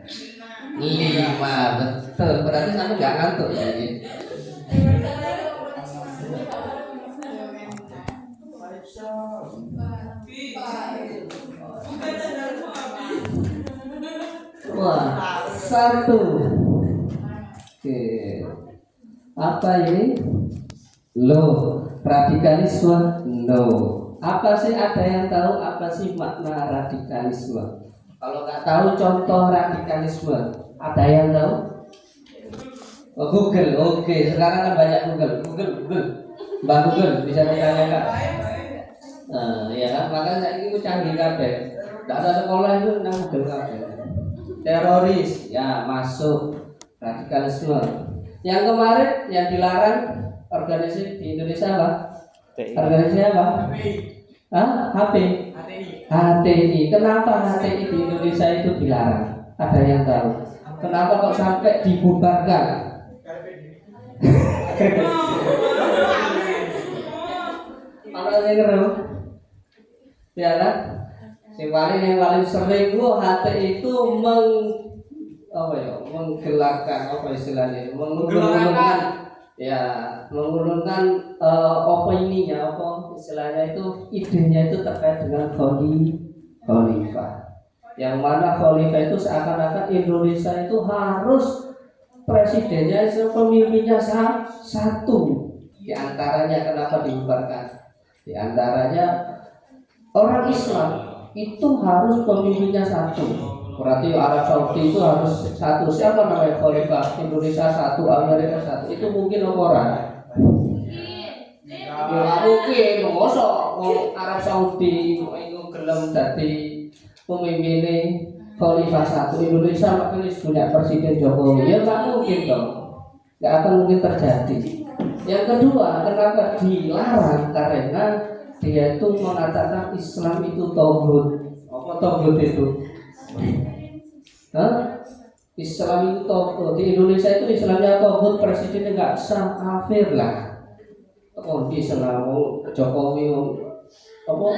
5 betul. Berarti sampai nggak ngantuk ya ini. Wah, 1. Oke. Apa ini? Loh, radikalisme? No. Apa sih, ada yang tahu apa sih makna radikalisme? Kalau nggak tahu contoh radikalisme, ada yang tahu? Oh, Google, oke. Sekarang kan banyak Google. Mbak Google bisa ditanyakan. Nah, ya kan, makanya saya ini canggih kabeh. Tidak ada sekolah itu nang Google kabeh. Teroris, ya masuk radikalisme. Yang kemarin yang dilarang organisasi di Indonesia apa? Organisasi apa? HP. HTI. Kenapa HTI di Indonesia itu dilarang? Ada yang tahu? Kenapa kok sampai dibubarkan? Mana yang ngeru? Ya kan? Yang paling sering gua HTI itu menggelarkan apa istilahnya? Mengurungkan opininya, apa istilahnya itu, idenya itu terkait dengan khalifah. Yang mana khalifah itu seakan-akan Indonesia itu harus presidennya, pemimpinnya satu. Di antaranya kenapa dibubarkan? Di antaranya orang Islam itu harus pemimpinnya satu. Berarti Arab Saudi itu harus satu. Siapa namanya khalifah? Indonesia satu, Amerika satu. Itu mungkin orang? Ya mungkin. Mosok Arab Saudi itu gelem dadi pemimpinnya khalifah satu, Indonesia makanya punya presiden Jokowi. Ya nggak mungkin dong. Nggak akan mungkin terjadi. Yang kedua, kenapa dilarang? Karena dia itu mengatakan Islam itu tauhid. Apa tauhid itu? Islam itu tauhid. Di Indonesia itu Islamnya tauhid, presidennya nggak sah, kafir lah. Oh, di Islam Jokowi apa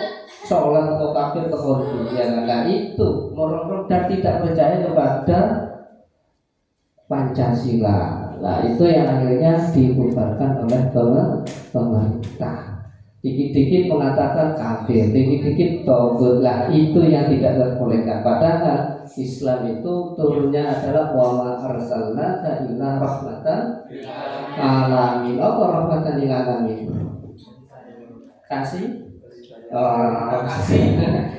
sholat atau kafir terhormat ya, nah itu merongrong dan tidak percaya kepada Pancasila. Nah itu yang akhirnya dibubarkan oleh pemerintah. Dikit-dikit mengatakan kafir, dikit-dikit tauhid. Lah itu yang tidak diperbolehkan. Padahal Islam itu turunnya adalah wa ma arsalnaka illa rahmatan lil alamin. Apa rahmatan lil alamin? Kasih.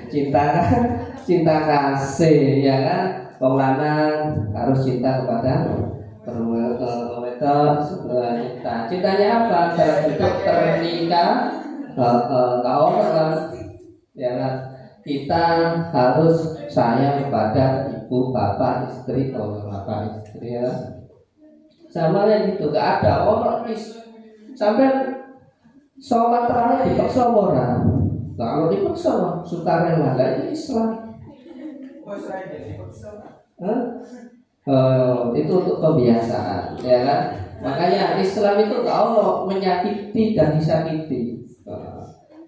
Cinta kasih ya kan. Wong lanang harus cinta kepada cintanya apa? Untuk ternikah ya kan. Kita harus sayang kepada ibu, bapak, istri, atau bapak, istri ya. Sama gitu, gak ada orang sampai sholat terakhir dipaksa orang. Kalau dipaksa sukarela, lah itu Islam. Itu untuk kebiasaan, ya kan? Makanya Islam itu gak Allah menyakiti dan disakiti.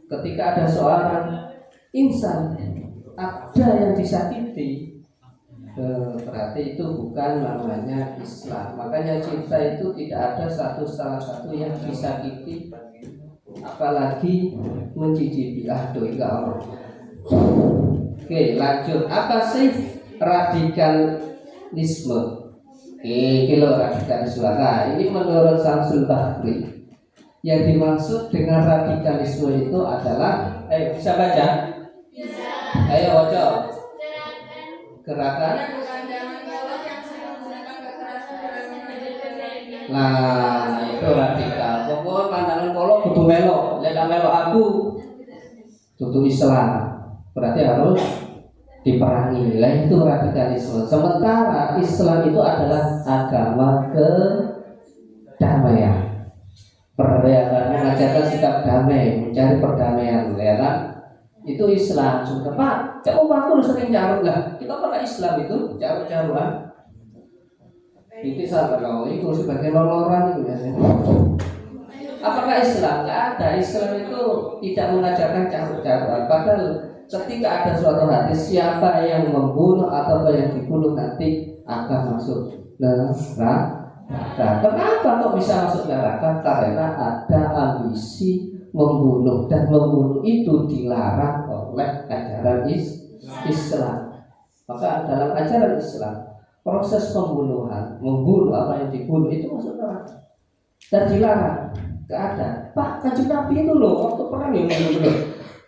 Ketika ada seorang insan ada yang disakiti, berarti itu bukan namanya Islam. Makanya cinta itu tidak ada salah satu yang disakiti, apalagi mencicipi. Enggak Allah. Oke, lanjut. Apa sih radikalisme? Kilo radikalisme. Nah, ini menurut Samsul Bahri, yang dimaksud dengan radikalisme itu adalah, bisa baca? Bisa. Ayo baca. Gerakan. Nah, itu radikal. Pokoknya pandangan kolok kudu melok, lek melok aku kudu Islam. Berarti harus diperangi. Lah itu radikalisme. Sementara Islam itu adalah agama kedamaian. Mengajarkan sikap damai, mencari perdamaian, ya kan? Itu Islam. Sudah Pak, umatku sering carut lah. Kita pakai Islam itu carut-carutan. Itu sahabat kalau itu sebagai loloran itu biasanya. Apakah Islam? Nggak ada. Islam itu tidak mengajarkan carut-carutan. Padahal ketika ada suatu hadis, siapa yang membunuh atau yang dibunuh nanti akan masuk neraka. Kenapa kok bisa masuk neraka? Karena ada ambisi membunuh, dan membunuh itu dilarang oleh ajaran Islam. Maka dalam ajaran Islam, proses pembunuhan, membunuh apa yang dibunuh itu masuk neraka dan dilarang. Gak ada. Pak, Kanjeng Nabi itu loh waktu perang ya benar-benar.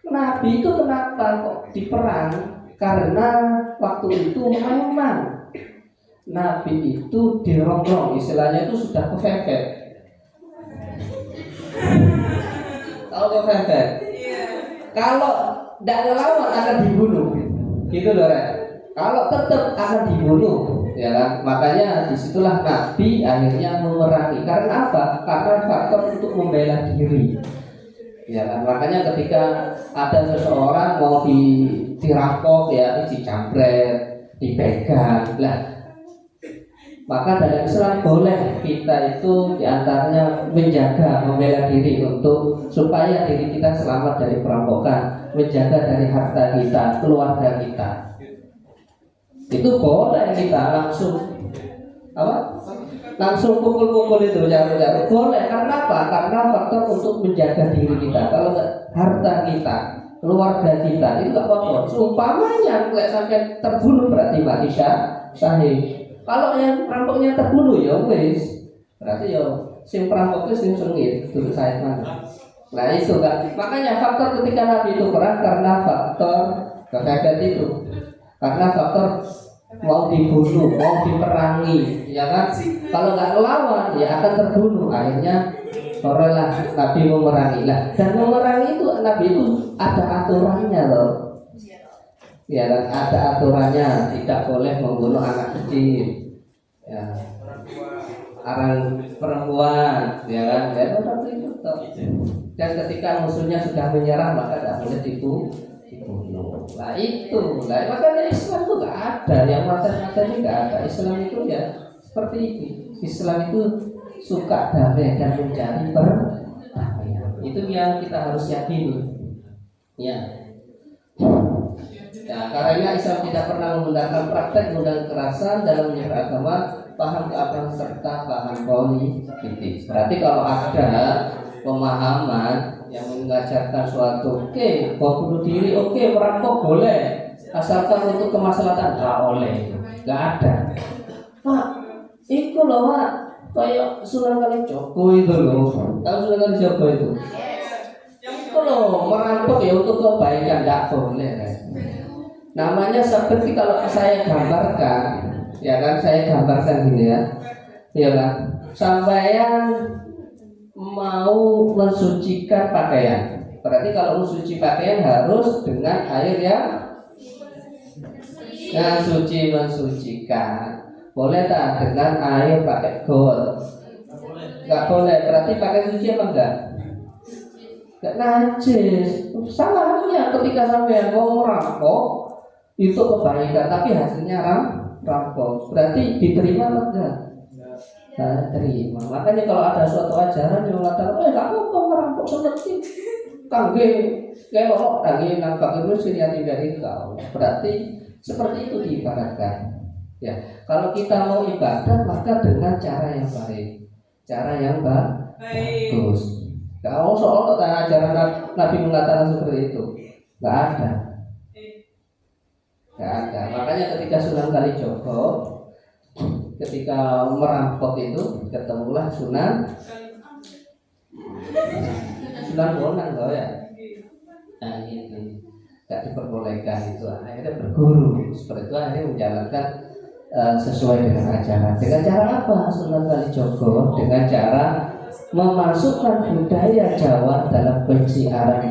Nabi itu kenapa kok diperang? Karena waktu itu memang Nabi itu dirongrong, istilahnya itu sudah kepepet. Tahu kepepet? Kalau tidak ngelawan akan dibunuh, gitu loh Rek. Kalau tetap akan dibunuh, ya kan? Makanya disitulah Nabi akhirnya memerangi. Karena apa? Karena faktor untuk membela diri. Ya kan? Makanya ketika ada seseorang mau dirampok ya, dicambret, dipegang, lah. Maka dalam Islam boleh kita itu diantaranya menjaga, membela diri untuk supaya diri kita selamat dari perampokan, menjaga dari harta kita, keluarga kita. Itu boleh kita langsung apa? Langsung pukul-pukul itu jarum-jarum boleh. Karena apa? Karena faktor untuk menjaga diri kita. Kalau harta kita, keluarga kita itu gak apa-apa. Seumpamanya kalau sampai terbunuh berarti mati syahid. Kalau yang perampoknya terbunuh ya wis, berarti ya sing perampoknya sing sengit dulu saya mana. Nah itu kan, makanya faktor ketika Nabi itu perang karena faktor kepepet itu, karena faktor mau dibunuh, mau diperangi, ya kan? Kalau nggak melawan ya akan terbunuh. Akhirnya orang Nabi memerangi lah, dan memerangi itu Nabi itu ada aturannya loh. Ya kan, ada aturannya, tidak boleh membunuh anak kecil, ya, orang perempuan, ya kan, ya seperti itu. Dan ketika musuhnya sudah menyerah maka tidak boleh dibunuh. Nah itu, lah makanya Islam itu nggak ada yang mata-matanya nggak ada. Islam itu ya seperti itu. Islam itu suka damai dan mencari perdamaian. Itu yang kita harus yakini. Ya. Ya, karena Islam tidak pernah menggunakan praktek menggunakan kekerasan dalam menyebar agama, paham keagamaan serta paham politik. Berarti kalau ada pemahaman yang mengajarkan suatu, oke, mau bunuh diri, oke, merampok boleh, asalkan untuk kemaslahatan, nggak boleh, nggak ada. Pak, itu loh Pak, kayak Sunan Kalijogo itu loh, tahu Sunan Kalijogo itu? Itu loh, merampok ya untuk kebaikan, nggak boleh. Namanya seperti kalau saya gambarkan, ya kan, saya gambarkan gini ya kan, sampeyan mau mensucikan pakaian. Berarti kalau mensuci pakaian harus dengan air yang suci, mensucikan. Boleh tak dengan air pakai gold? Nggak boleh. Berarti pakai suci apa enggak? Nggak najis. Sama halnya ketika sampeyan mau merampok itu kebaikan, tapi hasilnya rampok, berarti diterima atau enggak? Nah, terima. Makanya kalau ada suatu ajaran yang mengatakan, nggak apa-apa merampok seperti kangge, kelok lagi nampak itu sini dari kau, berarti seperti itu diibaratkan. Ya, kalau kita mau ibadah maka dengan cara yang baik, cara yang bagus. Kalau soal ajaran Nabi mengatakan seperti itu, nggak ada. Nggak ada. Makanya ketika Sunan Kalijogo ketika merampok itu ketemulah Sunan Bonang loh ya. Nah itu nggak diperbolehkan itu. Akhirnya berguru seperti itu, akhirnya menjalankan sesuai dengan ajaran. Dengan cara apa Sunan Kalijogo? Dengan cara memasukkan budaya Jawa dalam pensiaran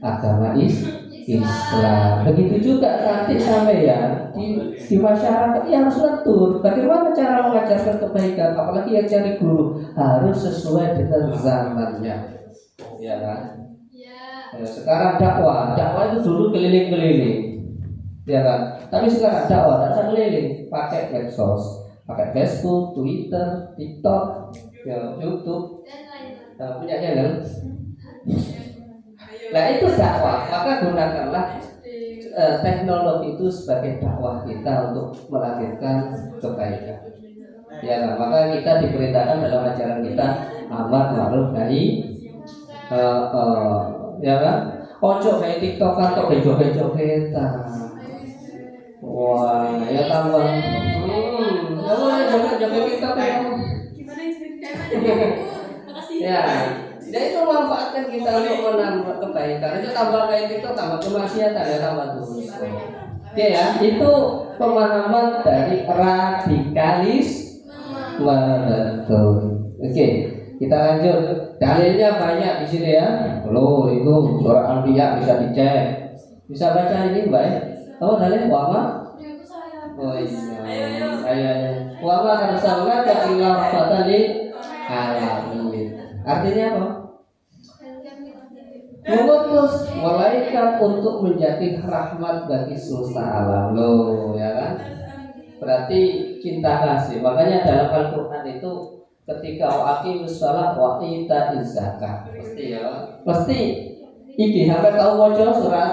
agama Islam. Begitu juga nanti sampeyan di masyarakat yang harus lentur. Bagaimana cara mengajarkan kebaikan? Apalagi yang cari guru harus sesuai dengan zamannya. Ya kan? Ya, sekarang dakwah itu dulu keliling-keliling. Ya kan? Tapi sekarang dakwah tidak keliling, pakai medsos, pakai Facebook, Twitter, TikTok, ya, YouTube. Punya channel. Nah itu dakwah, maka gunakanlah teknologi itu sebagai dakwah kita untuk melahirkan kebaikan. Ya kan? Maka kita diperintahkan dalam ajaran kita amar ma'ruf nahi ya kan? Ojo kayak TikTok atau kayak joget-jogetan. Wah, ya tambah. Kamu joget-joget TikTok ya? Gimana ceritanya? Ya, jadi itu memanfaatkan kita untuk menambah kebaikan. Itu tambah kayak TikTok, tambah kemaksiatan ya, tambah dosa. Oke ya, itu pemahaman dari radikalisme. Oke, kita lanjut. Dalilnya banyak di sini ya. Loh, itu surah Al-Anbiya bisa dicek. Bisa baca ini, Mbak? Oh, dalil wama? Oh iya. Ayo. Wama arsalnaka illa rahmatan lil alamin. Artinya apa? Mengutus malaikat untuk menjadi rahmat bagi semesta alam. Loh, ya kan? Berarti cinta kasih. Makanya dalam Al-Qur'an itu ketika aqimus shalah wa itaiz zakat. Pasti ya. Pasti iki sampai tahu waca surat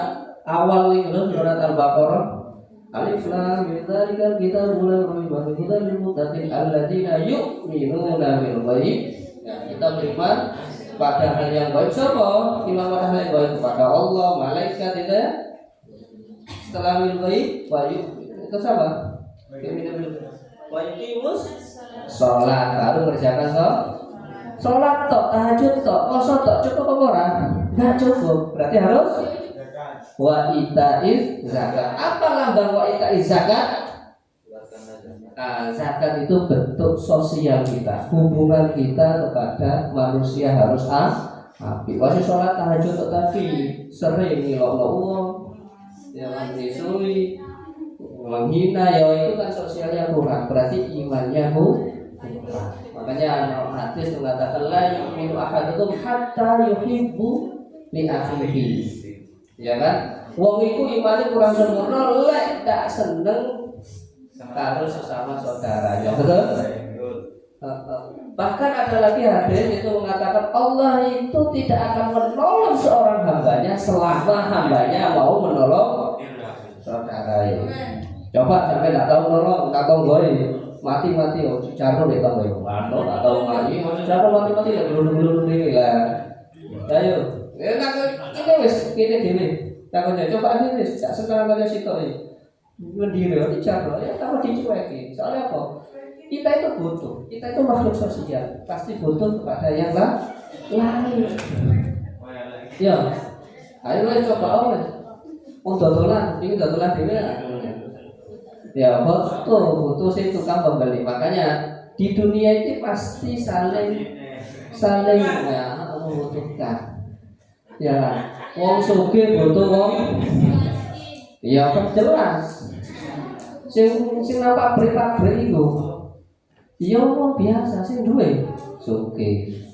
awal itu surat Al-Baqarah. Alif lam mim dzalikal kitabul la raiba fihi hudal lil muttaqin alladzina yu'minuna bil ghaib. Ya, kita beriman pada hal yang baik. Siapa? Iman pada hal yang baik kepada Allah, malaikat itu ya. Setelah bil ghaib wa itu sama. Wa yuqimus sholat, baru kerjakan sholat tok, tahajud tok, puasa tok, cukup apa ora? Enggak cukup. Berarti harus wa itaiz zakat. Apa lambang wa itaiz zakat? Zakat itu bentuk sosial kita, hubungan kita kepada manusia harus apik. Wajib sholat tahajud tadi sering ngilokno uang, yang disuli, menghina, ya itu kan sosialnya kurang. Berarti imannya kurang. Makanya hadis mengatakan la yu'minu ahadukum hatta yuhibbu li akhihi. Ya kan? Wong iku imane kurang sempurna lek tak seneng karo sesama saudaranya. Betul? Bahkan ada lagi hadis itu mengatakan Allah itu tidak akan menolong seorang hambanya selama hambanya mau menolong saudaranya. Coba sampai tidak tahu menolong, tidak tahu goy, mati-mati oh caro deh tahu goy, tidak tahu mati, caro mati-mati ya belum diri lah. Ayo, ini wes gini, tak coba ini wes, tak sekarang aja situ ini. Mendiri, ini caro, ya tambah dicuekin. Soalnya apa? Kita itu butuh, kita itu makhluk sosial, pasti butuh kepada yang lain. Ya, ayo coba dodolan, ini dodolan dewe. Ya butuh sih tukang pembeli. Makanya di dunia ini pasti saling ya, membutuhkan. Ya, wong sugih butuh wong. Ya kan jelas. Sing nampak pabrik itu. Ya wong biasa sing duwe sugih.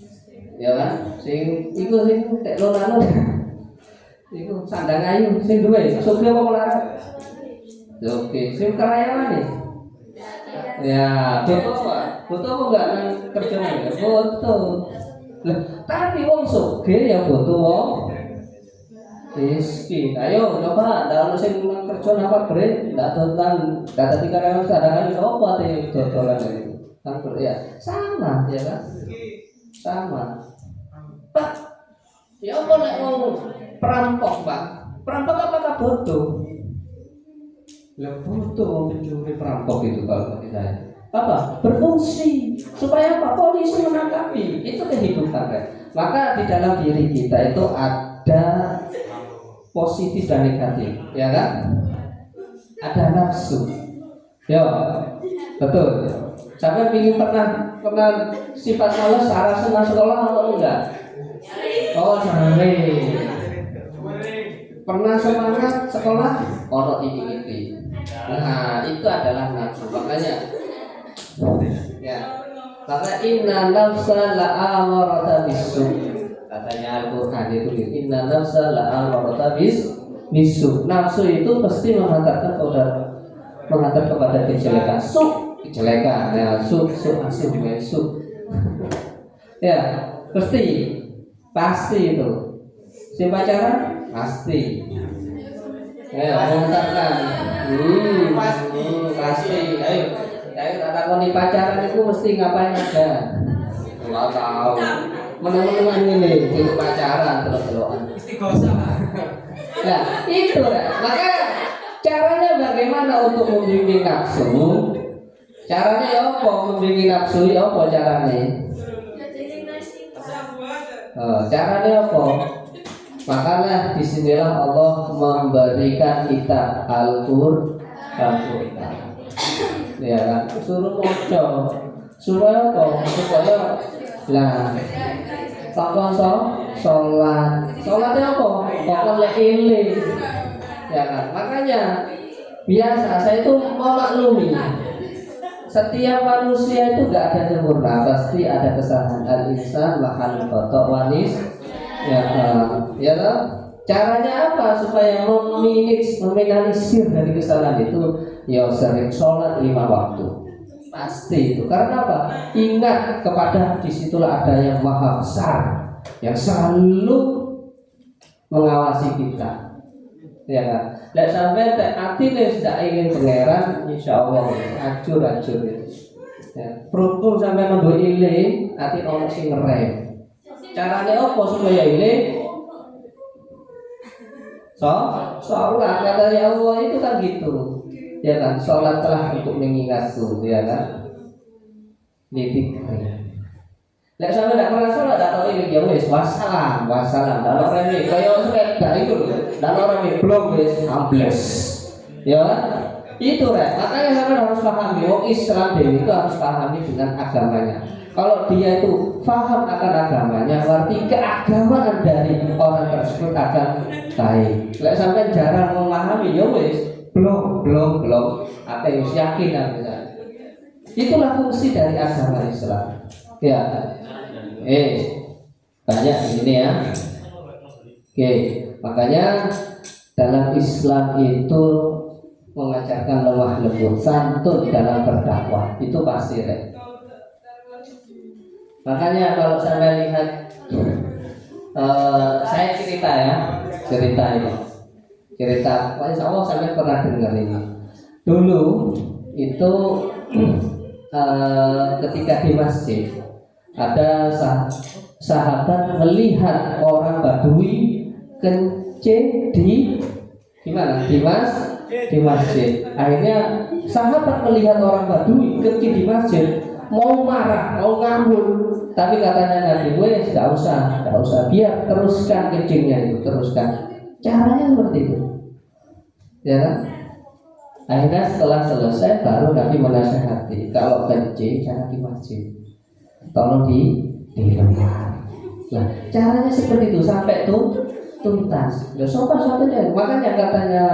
Ya kan? Sing iku sing teknologi. Iku sandang ayu sing duwe sugih apa melarat? Oke, sing karyawan nih. Ya, butuh apa? Butuh apa enggak kerjanya? Butuh. Lah, tapi wong sugih ya butuh wong miskin. Ayo coba dalam sing kerja apa bre? Ndak tentang data tiga karyawan cadangan iso apa te dodolan itu. Kan ya sama ya kan? Sama. Pak, ya apa nek wong perampok, Pak? Perampok apakah bodoh? Lah butuh pencuri perampok itu kalau bagi saya. Apa? Berfungsi supaya apa? Polisi menangkapi. Itu kehidupan kan. Maka di dalam diri kita itu ada positif dan negatif, ya kan? Ada nafsu. Ya, betul. Sampai ingin pernah sifat malas arah senang sekolah atau enggak? Oh, sering. Pernah semangat sekolah? Ono ini. Nah, itu adalah nafsu. Makanya ya. Maka inna nafsa la'amarata bisu. Katanya Al-Qur'an itu inna nafsa la'amarata bisu. Nafsu itu pasti menghantarkan kepada kejelekan. Kejelekan. Ya, su. Ya, pasti itu. Si pacaran pasti. Mengantarkan. Pasti. Ayo tak takoni pacaran itu mesti ngapain aja? Enggak tahu. Meneng-menengan ini di pacaran terus-terusan. Nah, itu lah. Maka caranya bagaimana untuk membimbing nafsu? Caranya ya apa membimbing nafsu? Ya apa caranya? Caranya apa? Makanya disinilah Allah memberikan kita Al-Qur'an. Ya kan, suruh moco supaya apa? Supaya lah sholatnya apa? Pokoknya ini ya kan, makanya biasa saya itu memaklumi setiap manusia itu gak ada sempurna, pasti ada kesalahan. Al-insan lahal khotok wanis ya kan? Caranya apa supaya meminimalisir dari kesalahan itu? Ya sering sholat 5 waktu. Pasti itu. Karena apa? Ingat kepada disitulah ada yang maha besar yang selalu mengawasi kita. Ya kan? Dan sampai hati nih tidak ingin pangeran, insya Allah acur itu. Ya. Beruntung sampai nambah iling, hati orang sing ngerem. Caranya apa supaya iling? Sholat kata Allah itu kan gitu. Ya kan, sholatlah untuk mengingatku, ya kan. Nitik. Nek sampe ndak pernah sholat atau ini ya wis wassalam. Dak ora rene kaya sepeda itu lho. Dak ora rene blok wis ambles. Ya kan? Itu rek. Makanya sampe harus pahami wong Islam dhewe itu harus pahami dengan agamanya. Kalau dia itu paham akan agamanya, berarti keagamaan dari orang tersebut akan baik. Nek sampe jarang memahami ya wis belum apa yang yakin misalnya. Itulah fungsi dari agama Islam. Ya, banyak ini ya. Oke, makanya dalam Islam itu mengajarkan lemah lembut, santun dalam berdakwah itu pasti rek. Makanya kalau saya lihat, saya cerita ini. Cerita, Allah sampai pernah dengar ini. Dulu itu ketika di masjid ada sahabat melihat orang Badui kencing di mana? Di masjid. Akhirnya sahabat melihat orang Badui kencing di masjid, mau marah, mau ngambul, tapi katanya Nabi, wes tidak usah, biar teruskan kencingnya itu, teruskan. Caranya seperti itu. Ya kan? Akhirnya setelah selesai baru Nabi menasihati, kalau kencing jangan di masjid, tolong di luar. Nah, caranya seperti itu sampai tuntas. Ya sopan satunya. Makanya katanya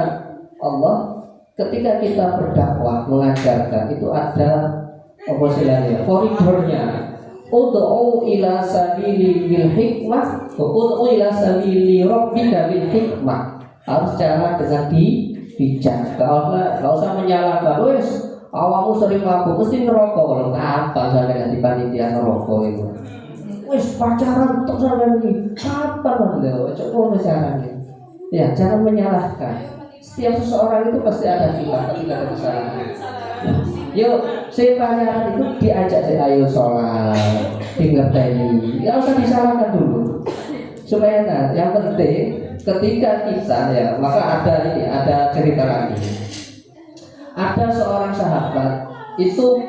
Allah, ketika kita berdakwah mengajarkan itu ada apa istilahnya? Koridornya. Ud'u ila sabili bil hikmah, ud'u ila sabili rabbika bil hikmah. Harus cara dengan bijak. Kalau nggak usah menyalahkan. Wes, awakmu sering mabuk mesti ngerokok. Kalau kapan sampai nanti panitia ngerokok itu? Wes pacaran untuk sampai ini. Kapan lo? Coba caranya. Ya, jangan menyalahkan. Setiap seseorang itu pasti ada khilaf, ketika ada kesalahan. Yuk, saya pacaran itu diajak saya ayo sholat, diingatkan, nggak usah disalahkan dulu. Supaya yang penting ketika kita maka ada cerita lagi. Ada seorang sahabat itu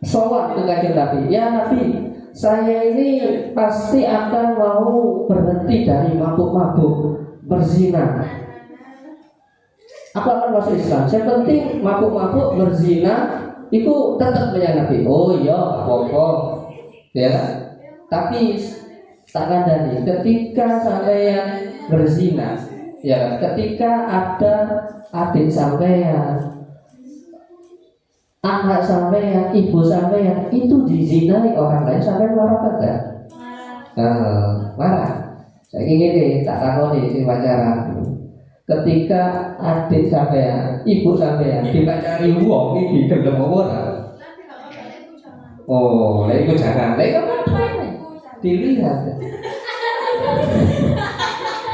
sholat ke kanjeng Nabi. Ya Nabi, saya ini pasti akan mau berhenti dari mabuk-mabuk, berzina. Aku akan masuk Islam. Yang penting mabuk-mabuk berzina itu tetap menyanggapi. Oh iya, apa-apa. Ya. Tapi tak kandani ketika sampeyan berzina, ya, ketika ada adik sampeyan, anak sampeyan, ibu sampeyan itu dizinai orang lain, sampeyan marah enggak? Marah. Saya ingin deh tak tahu nih si pacaran. Ketika adik sampean, ibu sampean dipacari wong iki gelem ora? Oh, lha iku jangan. Lha iku dilihat.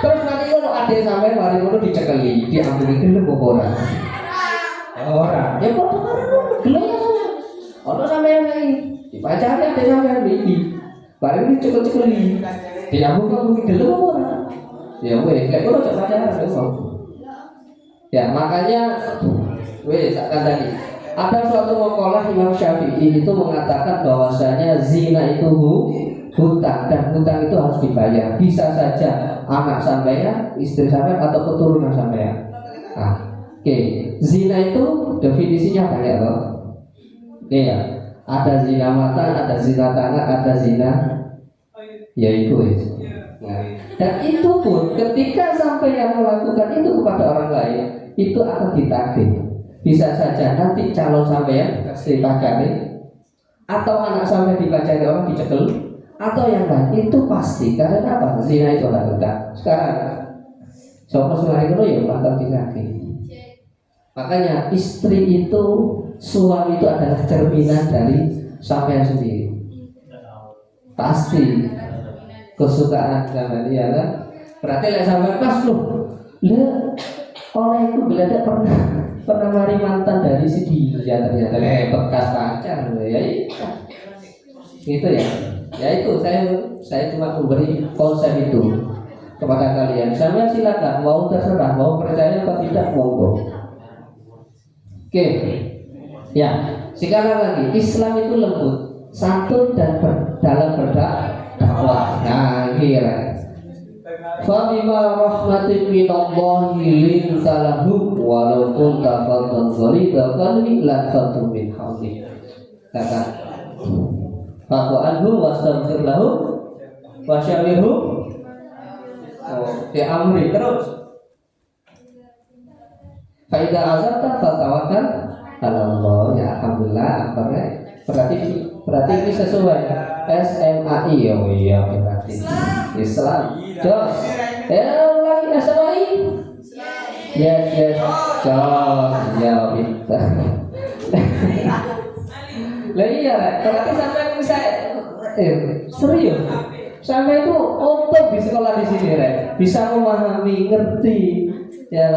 Terus nanti kalau adik sampai mari ngono dicekeli, diampuni gelem apa ora? Ora. Ya kok gelem ya sampean. Ono sampean iki dipacari adik sampean iki. Bareng dicekel-cekeli. Diampuni gelem apa ora? Ya wes, lek kono cek pacaran wes. Ya makanya wes akan tadi ada suatu makalah Imam Syafi'i itu mengatakan bahwasanya zina itu hutang dan hutang itu harus dibayar. Bisa saja anak sampean, istri sampean atau keturunan sampean. Nah, oke. Zina itu definisinya banyak loh. Oke ya. Ada zina mata, ada zina tangan, ada zina yaitu nah, dan itu pun ketika sampai yang melakukan itu kepada orang lain itu akan ditagih. Bisa saja nanti calon sampean kasih pacari atau anak sampai dipacari orang dicekel atau yang lain itu pasti karena apa? Zina itu adalah hutang. Sekarang sopo selain itu ya bakal ditagih. Makanya istri itu, suami itu adalah cerminan dari sampean sendiri. Pasti kesukaan sama dia kan. Berarti lek sampean pas loh. Lah oleh itu geladak pernah mari mantan dari si dia ternyata bekas pacar ya itu ya. Ya itu saya cuma memberi konsep itu kepada kalian. Sampean silakan mau terserah mau percaya atau tidak monggo. Oke. Ya, sekarang lagi Islam itu lembut, santun dan dalam berdakwah. Nah, kira. Fa bima rahmatin minallahi linta lahum walau kunta faddan ghalidha qalbi la faddu min hawli. Kata Fa'fu anhum wastaghfir lahum wasyawirhum fi amri terus. Faida azabta fatawakkal ala Allah. Ya alhamdulillah. Berarti ini sesuai SMAI ya. Oh iya berarti Islam. Jos. Lagi SMAI. Yes. Jos. Ya pintar. Lah iya, berarti sampai bisa serius. Sampai itu otot di sekolah di sini, bisa memahami, ngerti, ya,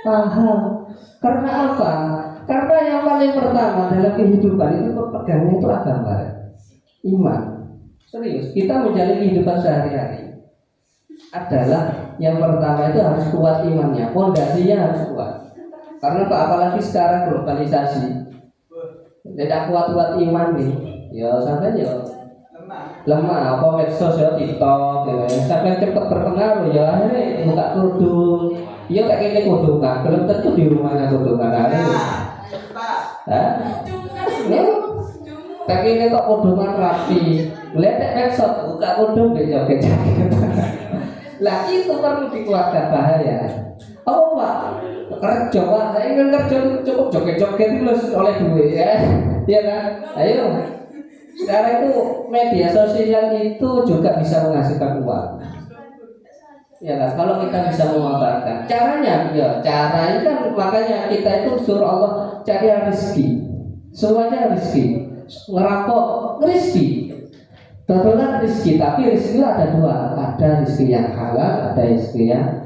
paham. Karena apa? Karena yang paling pertama dalam kehidupan itu pegangnya itu agama, iman. Serius, kita menjalani kehidupan sehari-hari adalah yang pertama itu harus kuat imannya, fondasinya harus kuat. Karena apalagi sekarang globalisasi. Tidak kuat iman nih, ya sampai ya lemah. Apa medsos ya TikTok, ya sampai cepat berpengaruh ya akhirnya buka kerudung, ya kayak gini kerudungan, belum tentu di rumahnya kerudungan hari. Kayak gini kok kerudungan rapi, lihat medsos buka kerudung dia joget-joget. Lah itu perlu dikuatkan bahaya. Oh pak, kerja pak, saya ingin kerja cukup joget-joget terus oleh duit ya, iya kan? Ayo, sekarang itu media sosial itu juga bisa menghasilkan uang, ya kan? Kalau kita bisa memanfaatkan, caranya, ya caranya kan makanya kita itu suruh Allah cari rezeki, semuanya rezeki, ngerampok rezeki, betulan rezeki, tapi rezeki ada dua, ada rezeki yang halal, ada rezeki yang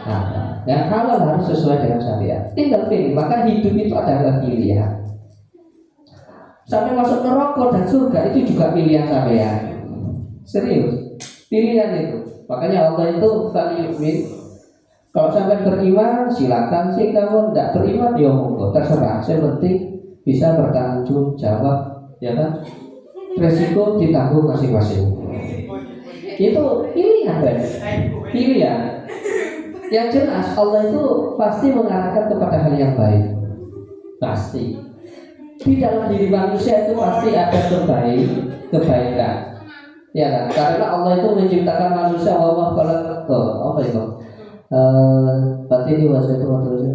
haram. Yang halal harus sesuai dengan syariat. Tinggal pilih. Maka hidup itu adalah pilihan. Sampai masuk neraka dan surga itu juga pilihan sampean. Serius. Pilihan itu. Makanya Allah itu valiyumin. Kalau sampai beriman silakan sih, kamu tidak beriman ya monggo terserah. Yang penting bisa bertanggung jawab, ya kan? Resiko ditanggung masing-masing. Itu pilihan, kan? Pilihan. Yang jelas Allah itu pasti mengarahkan kepada hal yang baik. Pasti. Di dalam diri manusia itu pasti ada kebaikan. Ya kan? Karena Allah itu menciptakan manusia wa apa itu? Berarti ini bahasa itu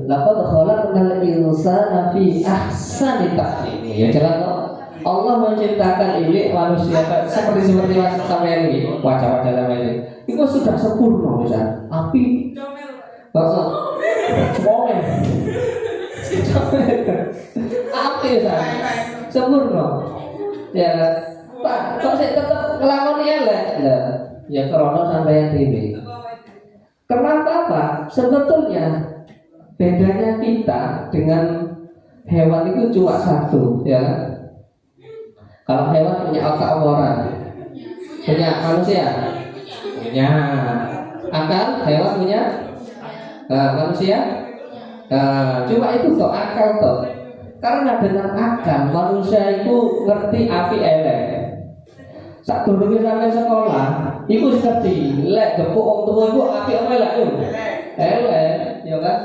laqad khalaqnal insana fi ahsani taqwim. Ya jelas kok. Allah menciptakan ini manusia seperti sampai ini, wajah-wajah sampai ini. Itu sudah sempurna misalnya. Api semuanya apa ya sempurna ya Pak kok saya tetap ngelakoni ya lah ya karena sampai yang ini Kenapa apa? Sebetulnya bedanya kita dengan hewan itu cuma satu, ya. Kalau hewan punya otak orang, punya manusia, punya akal, hewan punya manusia. Cuma itu toh akal toh. Karena dengan akal manusia itu ngerti api elek. Saat dulu sampai sekolah, iku ngerti lek gepuk wong tua iku api elek yo. Elek, ya kan?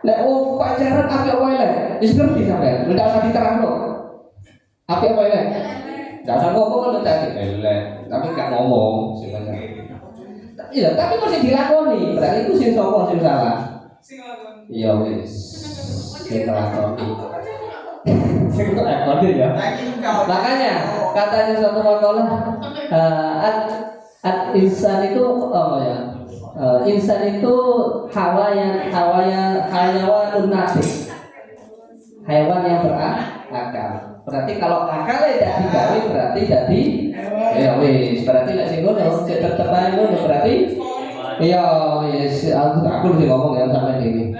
Lek wong pacaran api elek, wis ngerti sampean. Enggak usah diterangno. Api elek. Enggak usah ngomong kan tadi elek, tapi enggak ngomong sebenarnya. Iya, tapi masih dilakoni. Berarti itu sing sapa sing salah? Sing nglakoni. Iya wis. Sing nglakoni. Sing nglakoni ya. Makanya katanya suatu makalah insan itu apa ya? Insan itu hayawanun natik. Hewan yang berakal. Berarti kalau akalnya tidak digawe berarti jadi ya wis berarti lek sing ngono tetep ae ngono berarti ya wis aku sing ngomong ya sampe iki.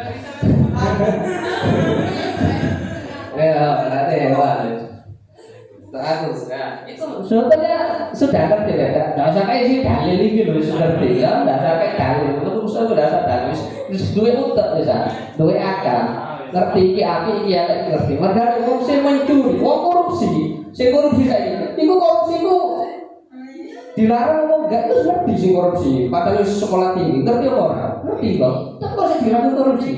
Ya berarti hewan. Aku ya itu sebetulnya sudah ngerti ya. Enggak usah kayak sih dalil iki lho sudah ngerti ya, enggak usah kayak dalil. Itu sudah usah dalil. Wis duwe utek wis duwe akal. Ngerti iki api iki elek ngerti. Mergane wong sing mencuri, wong korupsi, sing korupsi saiki. Iku korupsi iku dilarang wong enggak itu ngerti sing korupsi. Padahal wis sekolah tinggi, ngerti apa ora? Ngerti kok. Tapi kok sing dilarang korupsi?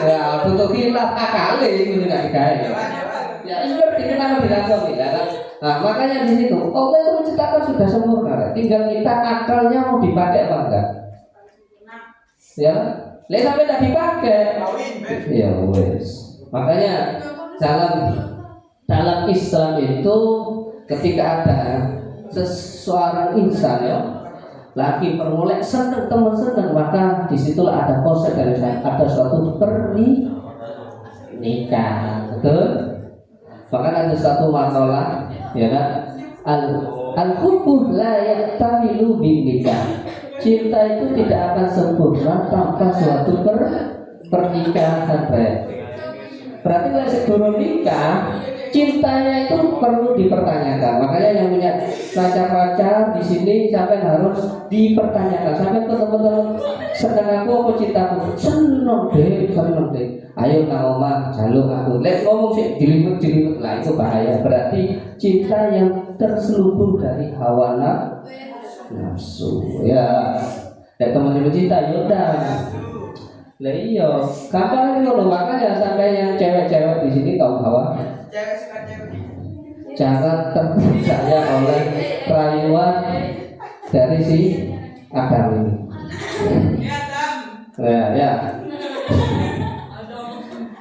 Ya, tutup hilaf akale iku nek digawe. Ya, itu ngerti kenapa dilakoni ya kan? Nah, makanya di situ Allah itu menciptakan sudah sempurna. Tinggal kita akalnya mau dipakai apa enggak. Ya, lek sampai tidak dipakai, ya wes. Makanya dalam Islam itu ketika ada seseorang insan ya, laki permulai senang teman senang, maka disitulah ada konsep dari ada suatu pernikahan, betul? Bahkan ada satu masalah, ya kan? Al-hubbu la yahtamilu bin nikah. Cinta itu tidak akan sempurna tanpa suatu pernikahan. Berarti kalau sebelum nikah, cintanya itu perlu dipertanyakan. Makanya yang punya pacar-pacar di sini sampai harus dipertanyakan. Sampai teman-teman seneng aku apa cintaku? Seneng deh. Ayo nang omah jaluk aku. Lek ngomong sih jelimet lah itu bahaya. Berarti cinta yang terselubung dari hawa nafsu ya. Dan teman-teman cinta yaudah. Lah iya, kapan ngono makanya sampai yang cewek-cewek di sini tahu bahwa jangan terpercaya oleh rayuan dari si Adam ini. Ya.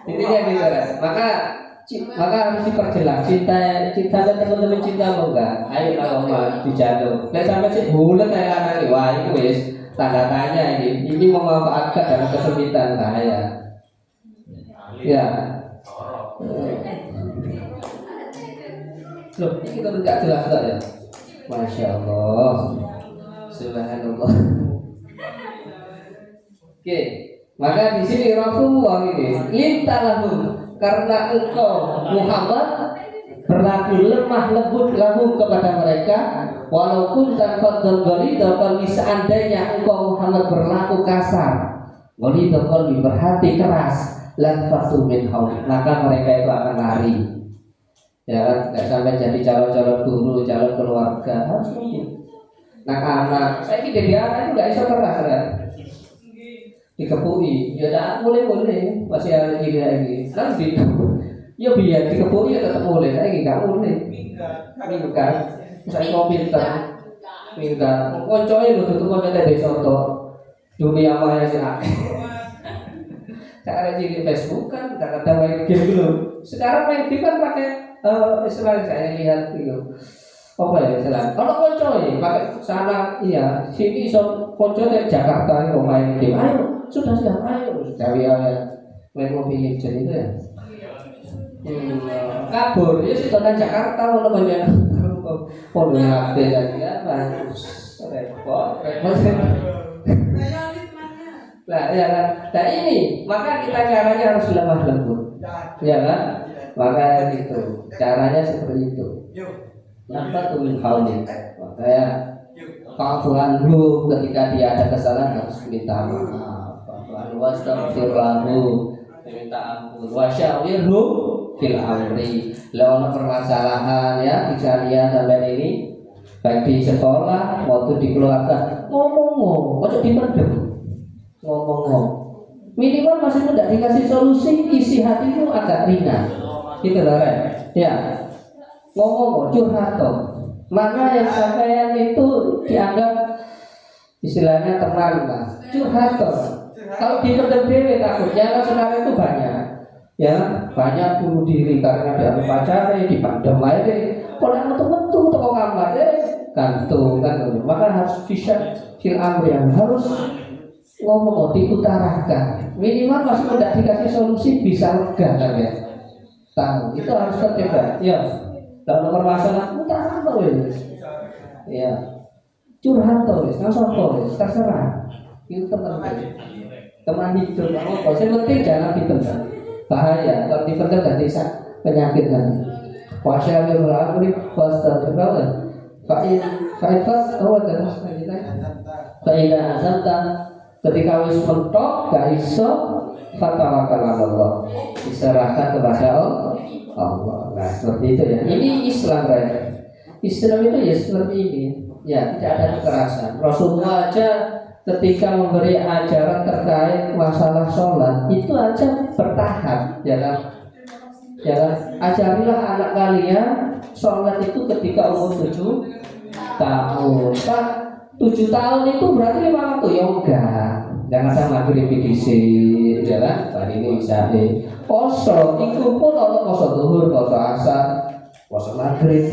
Intinya gitu kan. Maka harus diperjelas cinta dan teman-teman cinta mau enggak? Ayo lah omah dijaluk. Nek sampai sih bulet kayak anak wah itu wis tanda tanya ini memanfaatkan dalam kesempitan bahaya. Ya. Loh, ini kita enggak jelas tak ya? Masya Allah. Subhanallah. Oke, maka di sini Rasulullah ini lintalahum karena engkau Muhammad berlaku lemah lembut lalu kepada mereka, walaupun tanpa tergolidokal seandainya engkau Muhammad berlaku kasar, golidokal berhati keras, lanfatu min hauli, maka mereka itu akan lari. Ya kan, nggak sampai jadi calon-calon guru, calon keluarga harus mungkin. Anak-anak, saya kira dia anak itu nggak bisa keras kan? Dikepui, ya dah boleh masih ada gini lagi. Nanti, ya biar dikepui ya tetap boleh. Saya nggak boleh. Minggat, saya mau pinter. Minggat, koncoy lo tuh koncoy dari soto. Dunia maya sih. Saya ada di Facebook kan, nggak ada main game dulu. Sekarang main game kan pakai istilah saya lihat gitu. Apa ya istilah? Kalau koncoy pakai sana, iya sini so koncoy dari Jakarta yang main game. Ayo. Sudah ayo dari main mobil legend itu ya kabur ya sih kota Jakarta kalau banyak pondok HP lagi apa repot. Nah, ya kan? Nah ini, maka kita caranya harus lemah lembut, ya kan? Maka itu caranya seperti itu. Apa tuh hauli? Makanya kaafuan dulu ketika dia ada kesalahan harus minta maaf. Kaafuan wastaghfir lahu, minta ampun. Wasyawirhu fil amri. Lawan permasalahan ya, bisa lihat sampai ini baik di sekolah waktu dikeluarkan ngomong, ojo dipendem. Ngomong, minimal masih tidak dikasih solusi, isi hatimu agak ringan, gitu loh kan? Ya, ngomong, curhat toh. Maka yang sampean itu dianggap istilahnya teman lah, curhat toh. Kalau dipendem dewe takutnya kan sekarang itu banyak, ya banyak bunuh diri karena dia pacaran, dipendem aja. Kalau metu-metu toko kamar, gantung kan. Maka harus bisa fil amri, harus ngomong, diutarakan. Minimal masih tidak dikasih solusi bisa lega kan ya. Tahu itu harus tercoba. Ya. Dalam permasalahan utara tuh ya. Curhat tuh, langsung tuh, terserah. Itu teman hidup kamu. Yang penting jangan dipendam. Bahaya kalau dipendam jadi penyakit nanti. Wasyawirul amri fastaqbil. Fa'in azamta ketika wis mentok gak iso fatawakal Allah, diserahkan kepada Allah. Nah seperti itu ya. Ini Islam kan. Islam itu ya seperti ini. Ya tidak ada kekerasan. Rasulullah aja ketika memberi ajaran terkait masalah sholat itu aja bertahap. Jangan ajarilah anak kalian sholat itu ketika umur 7 tahun. Pak 7 tahun itu berarti 5 waktu ya enggak. Jangan sama maghrib diisi, ya kan? Tadi ini bisa poso, itu pun kalau poso zuhur, poso asar, poso maghrib,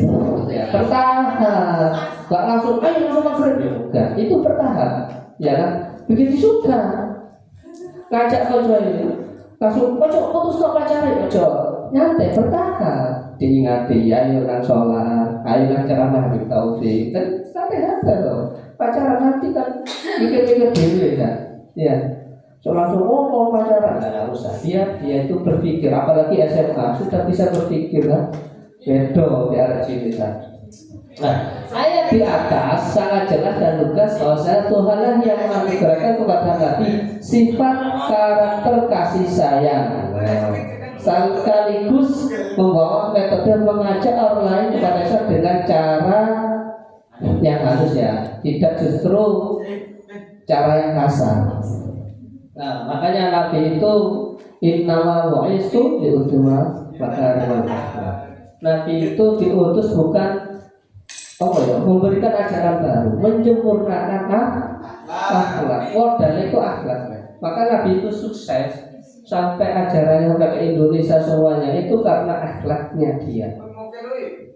ya bertahap. Enggak langsung, ayo langsung maghrib, enggak. Itu bertahap, ya kan? Begitu juga ngajak koco ini, langsung koco putus kok pacaran, koco nyantai bertahap. Diingati, ayo nang sholat, ayo nang ceramah di taufik, dan santai-santai loh. Pacaran nanti kan mikir-mikir dulu kan, ya. So langsung ngomong pacaran, nggak usah. Dia itu berpikir, apalagi SMA sudah bisa berpikir kan, bedo biar cinta. Nah, ayat di atas sangat jelas dan lugas bahwa satu hal yang menganugerahkan kepada Nabi sifat karakter kasih sayang. Sekaligus membawa metode mengajak orang lain kepada Islam dengan cara yang halus ya, tidak justru cara yang kasar. Nah, makanya Nabi itu innama wa'istu diutuma makarimul akhlak. Nabi itu diutus bukan memberikan ajaran baru, menyempurnakan akhlak. Modal itu akhlak. Maka Nabi itu sukses sampai ajarannya sampai ke Indonesia semuanya itu karena akhlaknya dia.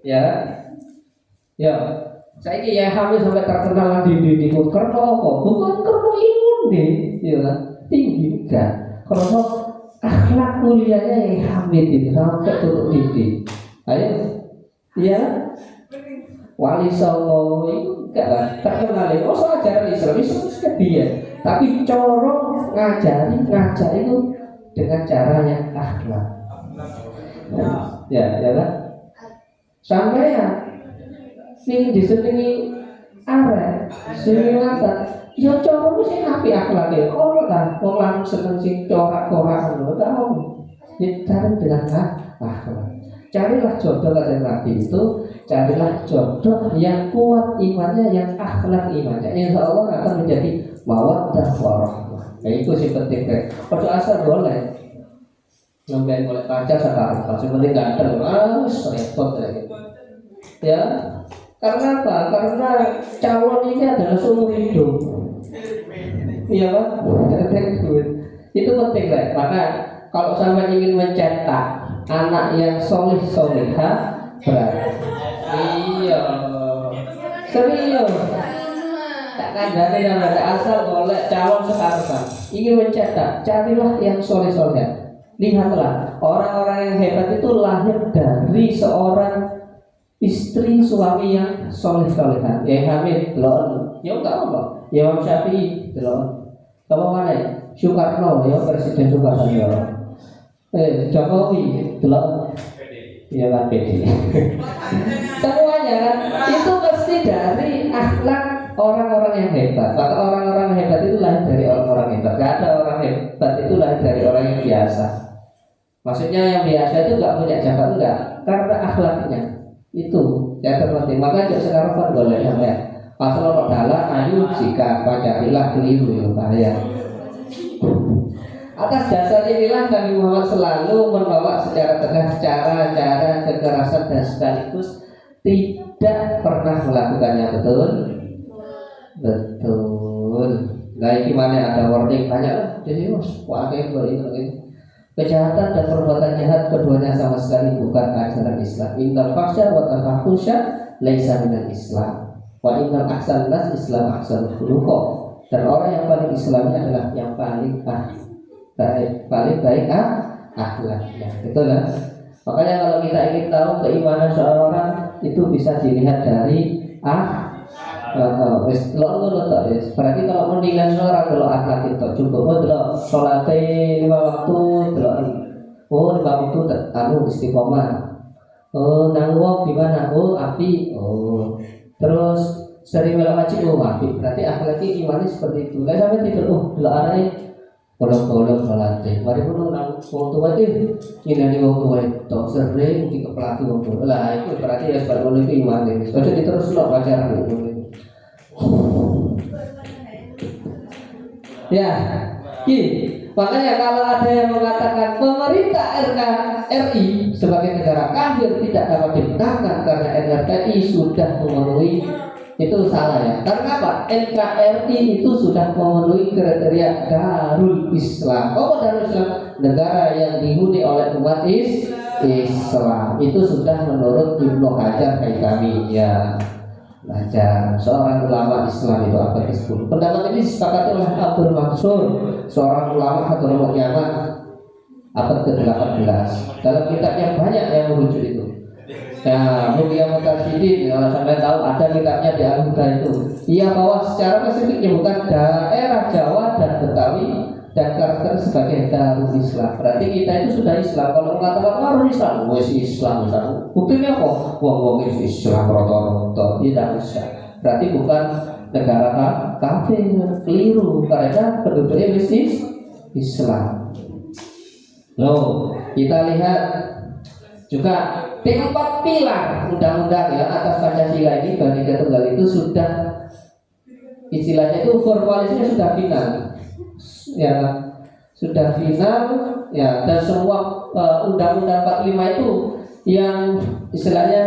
Ya. Saya ya hamil sampai terkenal di karena apa? Bukan karena ilmu nih, ya tinggi enggak. Karena akhlak mulianya yang hamil itu sampai turun tinggi. Ayo, ya. Wali Songo itu enggak terkenal. Oh soal ajaran Islam itu dia. Tapi corong ngajar itu dengan cara yang akhlak. Ya kan? Sampai ya sing disenengi arek, sing ngata, ya cara sing apik akhlake. Ora ta, wong lanang seneng sing corak-corak ngono ta om. Ya cari dengan akhlak. Carilah jodoh kata Nabi itu, carilah jodoh yang kuat imannya, yang akhlak imannya. Insya Allah akan menjadi mawaddah warahmah. Nah itu sih penting deh. Pada asal boleh sampai boleh pacar sekarang, pasti penting ganteng, repot lagi. Ya, karena apa? Karena calon ini adalah seumur hidup. Iya kan? Itu penting lah. Maka kalau sampai ingin mencetak anak yang soleh-solehah, berat. Iya, serius. Tak kandani yang ada asal boleh calon sekarang. Ingin mencetak, carilah yang soleh-soleh. Lihatlah orang-orang yang hebat itu lahir dari seorang istri suami yang soleh-solehah. Ya hamil, loh Ya enggak apa. Ya Imam Syafi'i delok. Apa mana? Soekarno ya Presiden Soekarno ya. Jokowi delok. Ya kan PD. Semuanya kan itu mesti dari akhlak orang-orang yang hebat. Maka orang-orang hebat itu lahir dari orang-orang hebat. Gak ada orang hebat itu lahir dari orang yang biasa. Maksudnya yang biasa itu gak punya jabat enggak, karena akhlaknya itu yang terpenting. Maka sekarang kan boleh ya. Pasal adalah ayu jika Pancasila keliru ya bahaya. Atas dasar inilah Nabi Muhammad selalu menolak secara tegas cara-cara kekerasan dan sekaligus tidak pernah melakukannya. Betul? Betul. Nah gimana ada warning banyak lah. Jadi kejahatan dan perbuatan jahat keduanya sama sekali bukan ajaran Islam. Innal fahsya wa tafahusya laisa minal Islam. Wa innal ahsan nas Islam ahsan khuluqa. Dan orang yang paling Islami adalah yang paling paling baik akhlaknya. Betul lah. Makanya kalau kita ingin tahu keimanan seorang itu bisa dilihat dari berarti kalau menilai seorang kalau akhlak itu cukup kalau sholatnya 5 waktu kalau 5 waktu istiqomah. Nangwok gimana? Api. Terus sering melok ngaji. Api. Berarti akhlaknya imannya seperti itu. Lah sampai tidur delok arane bolong-bolong sholatnya. Mari pun nang wong tua itu ini wong tua itu sering dikepelaki wong tua. Lah itu berarti ya sebab itu imannya. Ojo diterusno pacaran itu. Ya, makanya kalau ada yang mengatakan pemerintah RI sebagai negara kafir tidak dapat dibenarkan karena NKRI sudah memenuhi, itu salah ya. Karena apa? NKRI itu sudah memenuhi kriteria Darul Islam. Darul Islam? Negara yang dihuni oleh umat Islam. Itu sudah menurut Ibnu Hajar Haytami ya. Belajar seorang ulama Islam itu abad ke-10. Pendapat ini disepakati oleh Abdul Mansur, seorang ulama Hadramut Yaman abad ke-18. Dalam kitab yang banyak yang merujuk itu. Ya, Mulia Mutasidin, kalau sampai tahu ada kitabnya di Al-Huda itu. Ia bahwa secara spesifik bukan daerah Jawa dan Betawi dan karakter sebagai Darul Islam. Berarti kita itu sudah Islam. Kalau mengatakan harus Islam, wes Islam. Buktinya kok wong Islam rata-rata tidak bisa. Berarti bukan negara kafir, keliru karena penduduknya wes Islam. Loh, kita lihat juga di 4 pilar undang-undang ya atas Pancasila ini Bhinneka Tunggal itu sudah istilahnya itu formalisnya sudah final. Ya sudah final ya, dan semua undang-undang 45 itu yang istilahnya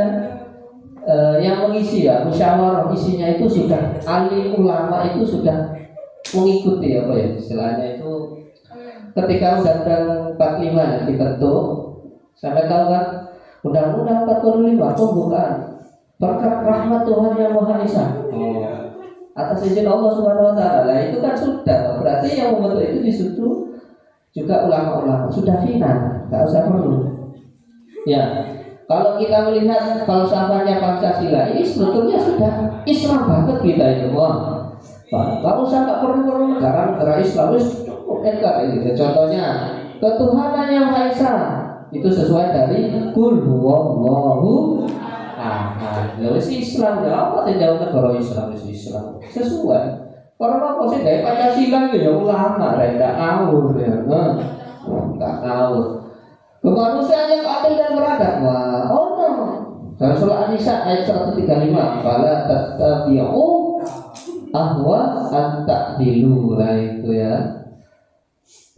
yang mengisi ya musyawarah isinya itu sudah alim ulama itu sudah mengikuti apa ya istilahnya itu ketika undang-undang 45 dibentuk sampai tahu kan undang-undang 45 bukan berkat rahmat Tuhan yang Maha Esa. Atas izin Allah Subhanahu wa taala. Itu kan sudah, berarti yang membentuk itu disuruh juga ulama-ulama. Sudah final, enggak usah perlu. Ya. Kalau kita melihat falsafahnya Pancasila ini sebetulnya sudah Islam banget kita itu. Kalau usah enggak perlu negara Islam wis cukup NKRI. Contohnya ketuhanan yang Maha Esa itu sesuai dari Qul huwallahu ahad. Lha wis Islam ya apa jauh negara Islam wis Islam. Sesuai. Karena apa sih dari Pancasila ya ulama enggak ngawur ya. Enggak ngawur. Kemanusiaan yang adil dan beradab. Wah, no. Dalam surah An-Nisa ayat 135, fala tattabi'u ahwa an ta'dilu. Lah itu ya.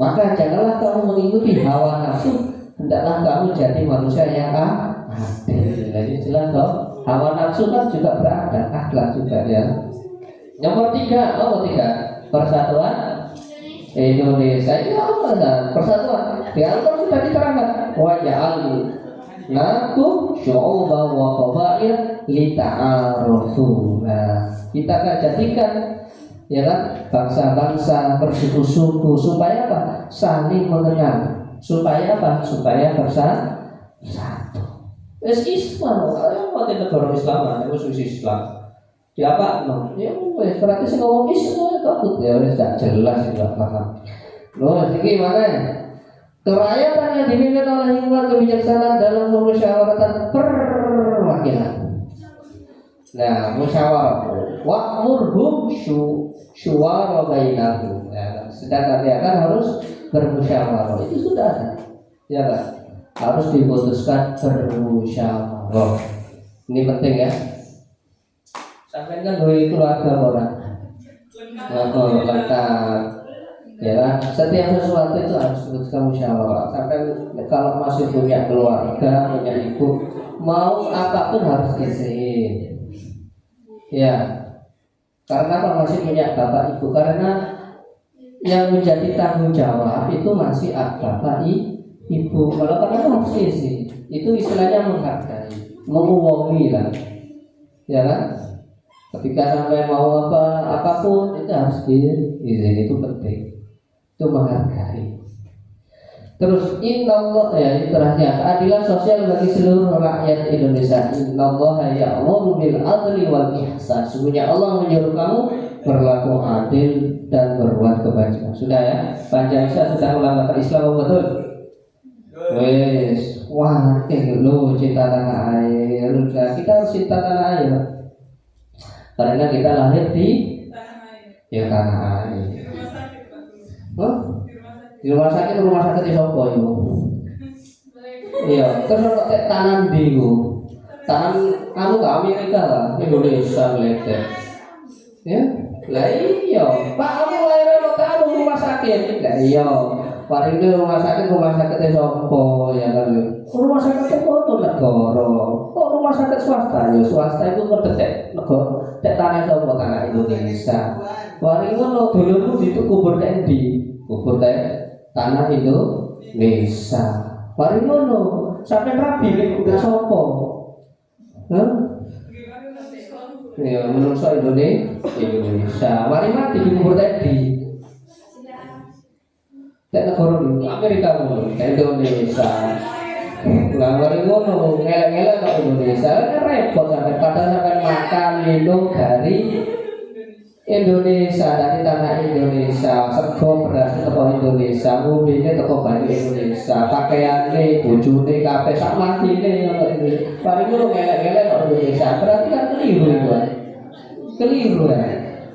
Maka janganlah kamu mengikuti hawa nafsu, hendaklah kamu jadi manusia yang adil. Jadi jelas toh, hawa nafsu kan juga beradab, akhlak juga ya. Nomor 3, persatuan Indonesia itu apa? Persatuan. Di Al-Quran sudah diterangkan wa ja'alna lakum syu'uban wa qabail lita'arufu. Nah, kita akan jadikan ya kan bangsa-bangsa bersuku-suku supaya apa? Saling mengenal. Supaya apa? Supaya bersatu. Islam, kalau mau negara Islam, itu Islam. Siapa? No. Ya wes berarti sing ngomong iso takut ya wes gak jelas enggak paham. Loh, jadi mana? Kerakyatan yang dipimpin oleh hikmat kebijaksanaan dalam musyawaratan perwakilan. Nah, musyawarah wa'murhum syuwara bainahum. Ya, sedangkan dia kan harus bermusyawarah. Itu sudah ada. Ya kan? Harus diputuskan bermusyawarah. Ini penting ya. Sampai kan dari keluarga orang. Lengkap. Ya kan? Setiap sesuatu itu harus diputuskan musyawarah. Sampai kalau masih punya keluarga, punya ibu, mau apapun harus izin. Ya, karena apa masih punya bapak ibu? Karena yang menjadi tanggung jawab itu masih bapak ibu. Kalau karena harus izin, itu istilahnya menghargai, menguwongi lah, ya kan? Ketika sampai mau apapun itu harus diizin, itu penting, itu menghargai. Terus innallaha ya itu terakhir keadilan sosial bagi seluruh rakyat Indonesia. Innallaha ya'muru bil adli wal ihsan. Sesungguhnya Allah menyuruh kamu berlaku adil dan berbuat kebajikan. Sudah ya, Pancasila sudah ulama Islam betul. Wes, wah, lo cinta tanah air. Kita harus cinta tanah air. Karena kita lahir di tanah air. Huh? Di rumah sakit di sopo itu. Iya, terus kok tanam di tanam ke Amerika lah, Indonesia ngelihat. Ya, lah iya. Pak kamu lahir lo rumah sakit, lah iya. Paling itu rumah sakit di sopo ya kan. Rumah sakit itu negara. Kok rumah sakit swasta? Ya swasta itu kedetek negara, tanah sopo tanah Indonesia. Paling itu lo dulu itu kubur di kubur tanah Indonesia. Paling ngono, sampai rabi nek udah sopo. Ya menurut Indonesia. Mari mati di kubur tadi. Tek negara di Amerika ngono, Indonesia. Lah mari ngono, ngelak-ngelak kok Indonesia. Kan repot sampai padahal sampai makan minum dari Indonesia, dari tanah Indonesia, sego beras teko Indonesia, mobilnya teko banyu Indonesia, pakaiannya, bojone, kafe, sak matine ngono Indonesia. Paling ngono ngelek-ngelek kok Indonesia, berarti kan keliru itu. Keliru ya.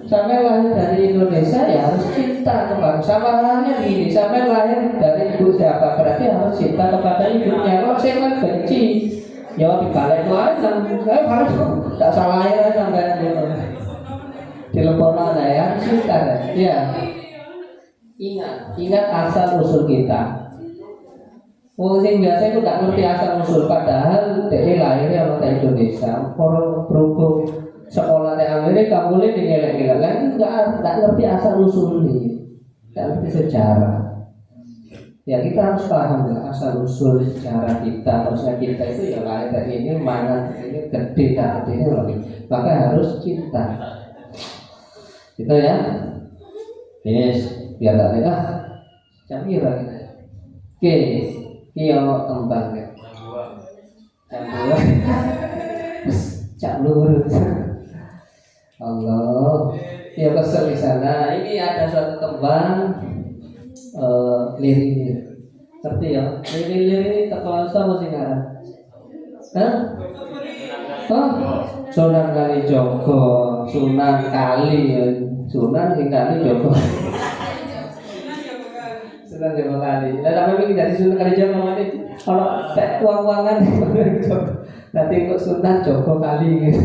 Sampai lahir dari Indonesia ya harus cinta kepada sama halnya gini, sampai lahir dari ibu siapa berarti harus cinta kepada ibunya. Kalau saya kan benci, ya dibalik itu aja, harus tak salah ya sampai gitu. Telepon ada ya, cinta ya. Ingat asal usul kita. Sing biasa itu tidak ngerti asal usul, padahal dia lahirnya orang Indonesia. Orang berhubung sekolah di Amerika mulai digelak-gelak lagi, nggak ngerti asal usul ini, nggak ngerti sejarah. Ya kita harus paham ya, asal usul sejarah kita. Terusnya kita itu ya lahir dari ini, mana ini gede tak gede ini, maka harus cinta. Itu ya, yes, biar tak ada camira kita. Oke, kio tembang ya. Cak lurus. Allah, dia kesel di sana. Ini ada suatu tembang lirik, ngerti ya? Lirik ini terkenal sama sih nggak? Hah? Sunan Kalijogo, Sunan Kali, Sunan sing Kali Jogo. Sunan Jogo Kali. Lah sampai iki dari Sunan Kalijogo mati. Kalau tek uang-uangan nanti kok Sunan Jogo Kali gitu.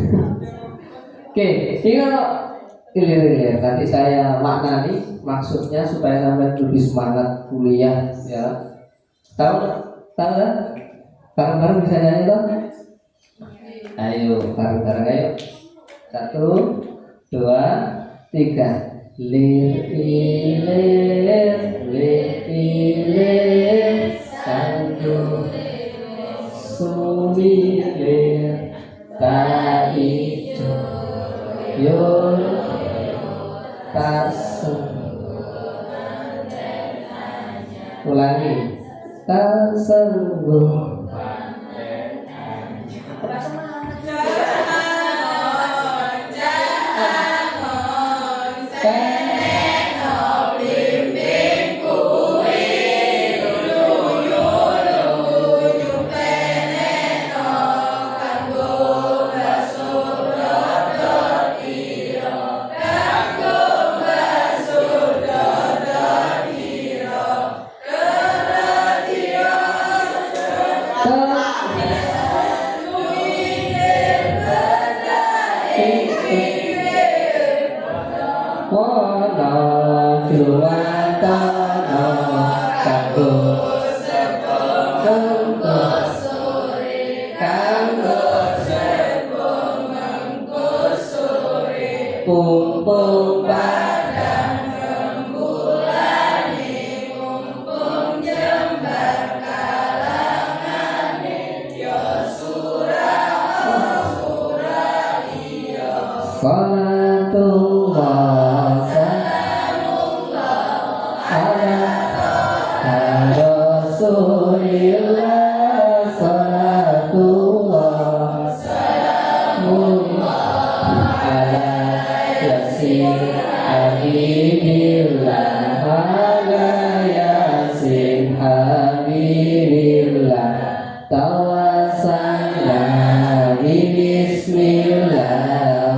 Oke, ini kalau ilir-ilir nanti saya maknani maksudnya supaya sampai lebih semangat kuliah ya. Tahu kan? Bareng-bareng bisa nyanyi toh? Ayo, bareng-bareng ayo. 1, 2, 3. Lir ilir, tandu sumilir, tak ijo, yor, tasem. Ulangi, tasem. tono kanggo mumpung padang rembulan mumpung jembar kalangane yo surah iya salatullah salamullah ala rasulillah salatullah salamullah Habibillah ala yasin habibillah tawassalna bismillah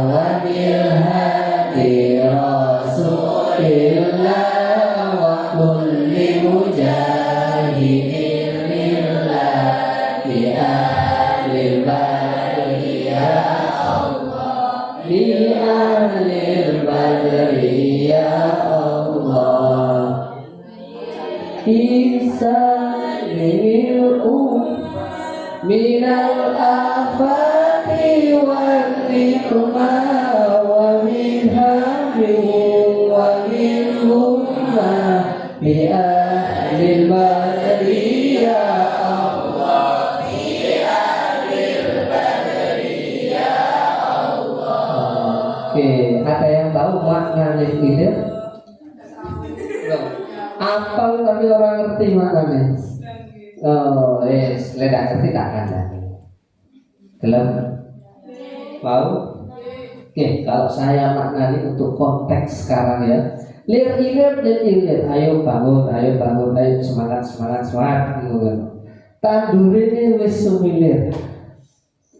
wa bil hadi rasulillah wa kulli mujahidin lillah bi ahlil badri ya Allah bi ahlil badri ya Allah Hisabil minal afati wal nikmah wa min hammin wa min hummah bi ahlil badri ya Allah bi ahlil badri ya Allah. Oke, ada yang tahu makna ini? Apal tapi orang ngerti maknanya. Oh, yes, tidak ngerti tak ada. Gelap? Mau? Oke, kalau saya maknani untuk konteks sekarang ya. Lir ilir dan ilir, ayo bangun, ayo semangat. Tandur ini wis sumilir.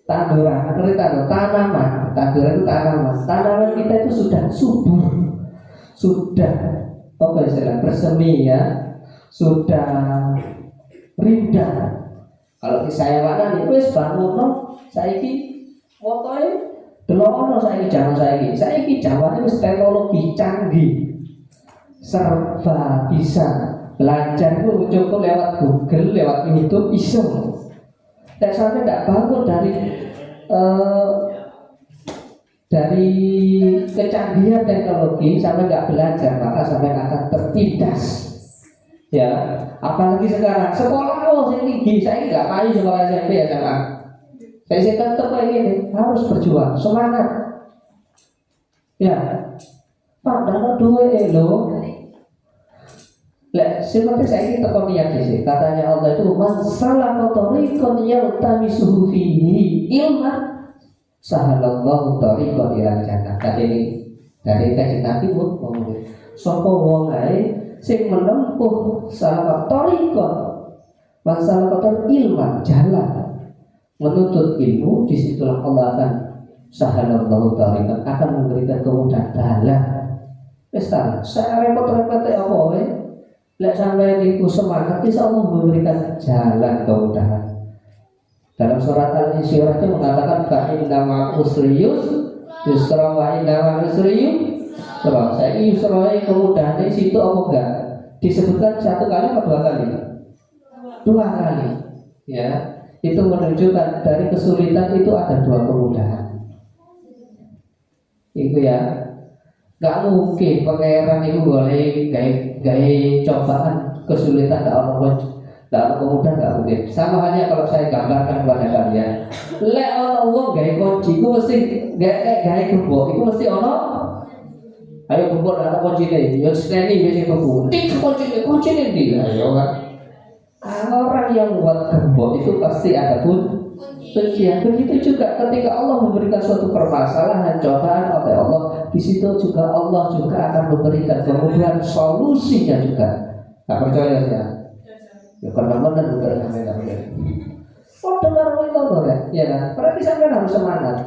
Tanduran, ngerti tanaman. Tanduran itu tanaman. Tanaman kita itu sudah subur, sudah apa istilah bersemi ya, sudah rindang. Kalau saya maknani wis bangun saiki motoe delono saiki jaman wis teknologi canggih. Serba bisa. Belajar itu cukup lewat Google, lewat YouTube iso. Dan sampai tidak bangun dari kecanggihan teknologi sampai nggak belajar, maka sampai akan tertindas. Ya, apalagi sekarang sekolah saya tinggi, saya nggak main sekolah SMP ya SMA. Saya tetap kayak gini, harus berjuang, semangat. Ya, padahal dua lo. Seperti saya ini tekonian sih. Katanya Allah itu masalah kotorikon yaltamisuhu fihi ilman sahalallahu tariqan ilal jannah. Dari kajian Nabi ngomong sapa wong ae sing menempuh salah tariqan masalah kotor ilman jalan menuntut ilmu, disitulah Allah akan sahalallahu tariqan akan memberikan kemudahan dalam. Wis ta, saya repot-repot apa wae. Lek sampai niku semangat, insya Allah memberikan jalan kemudahan. Dalam surat Al-Insyirah itu mengatakan fa'inna ma'usri yusra wa inna ma'usri yusra. Saya yusra kemudahan di situ apa enggak? Disebutkan satu kali atau dua kali? Dua kali. Ya, itu menunjukkan dari kesulitan itu ada dua kemudahan. Itu ya. Gak mungkin pangeran itu boleh gaya cobaan kesulitan tidak kemudahan, gak mungkin. Sama halnya kalau saya gambarkan kepada kalian, lek orang gaya kunci itu mesti gaya gembok itu mesti orang. Ayo gembok ada kunci nih, yang sekali biasa gembok. Tik kunci nih ayo kan. Orang yang buat gembok itu pasti ada kuncian. Begitu juga ketika Allah memberikan suatu permasalahan cobaan oleh Allah, di situ juga Allah juga akan memberikan kemudian solusinya juga. Tak percaya ya? Ya benar-benar bukan sampai. Oh dengar itu ya kan? Berarti sampai harus semangat.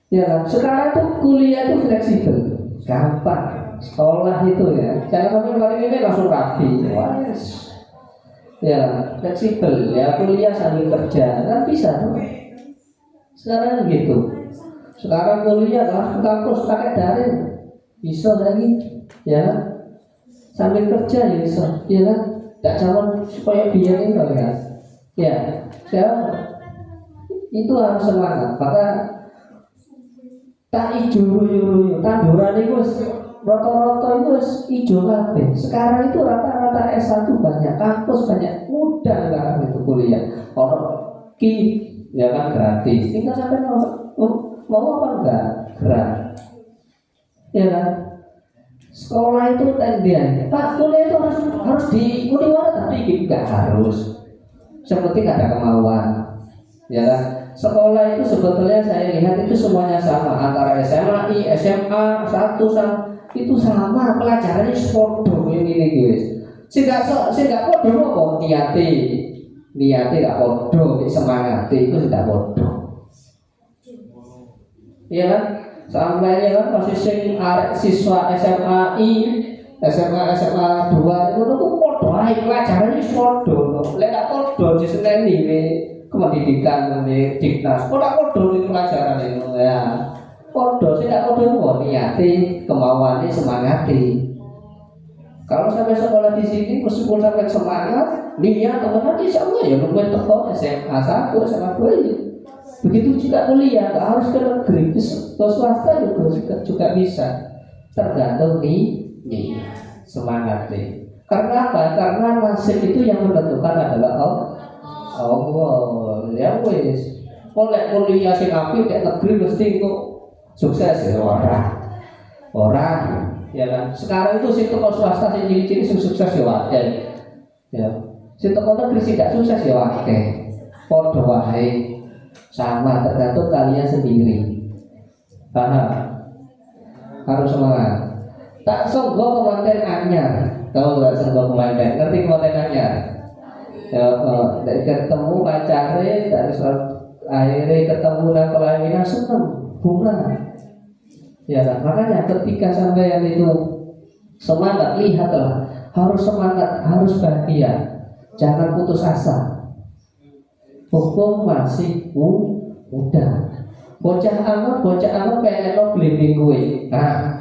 Ya kan? Sekarang tuh kuliah itu fleksibel, gampang. Sekolah itu ya, jangan sampai kali ini langsung rapi. Ya fleksibel ya, kuliah sambil kerja kan bisa tuh. Sekarang gitu. Sekarang kuliah lah kampus pakai daring bisa lagi ya. sambil kerja ya bisa, ya kan? Tak zaman supaya biar itu ya, ya, saya itu harus semangat. Maka tak ijo ruyu-ruyu, tanduran itu rata-rata itu ijo kabeh. Sekarang itu rata-rata S1 banyak, kampus banyak, mudah kan itu kuliah. Kalau ki ya kan gratis, tinggal sampai mau apa enggak gratis, ya kan? Sekolah itu tendian, Pak kuliah itu harus di Uniwara tapi enggak harus. Seperti ada kemauan, ya kan? Sekolah itu sebetulnya saya lihat itu semuanya sama antara SMA, SMA 1 itu sama pelajarannya podo ini guys. Sehingga podo apa niati gak podo, semangati itu tidak podo. Iya kan? Sampai ya kan posisi siswa SMA 2 itu tuh podo ae pelajarannya podo. Lek gak podo diseneni kependidikan di Diknas. Podo di pelajaran itu ya. Podo sih gak podo kok niati, kemauannya semangati. Kalau sampai sekolah di sini meskipun sampai semangat, niat teman-teman insya Allah ya lumayan teko SMA 1, SMA 2 ya. Begitu juga kuliah, gak harus ke negeri, ke swasta juga bisa. Tergantung nih semangat nih. Karena apa? Karena nasib itu yang menentukan adalah Allah. Ya wes. Oleh kuliah sing apik ke negeri mesti kok sukses ya orang. Ya kan? Sekarang itu si toko swasta sing ciri-ciri sukses ya wae. Ya. Si toko negeri tidak sukses ya wae. Padha wae. Sama tergantung kalian sendiri. Paham? Harus semangat. Tak songgo kemanten anyar. Tahu nggak songgo kemanten? Ngerti kemanten anyar? Ya, dari ketemu pacare, dari akhirnya ketemu dan kelainan seneng bunga. Ya kan? Makanya ketika sampai itu semangat, lihatlah harus semangat, harus bahagia, jangan putus asa. Hukum masih muda. Bocah amat kayak lo beli gue. Nah,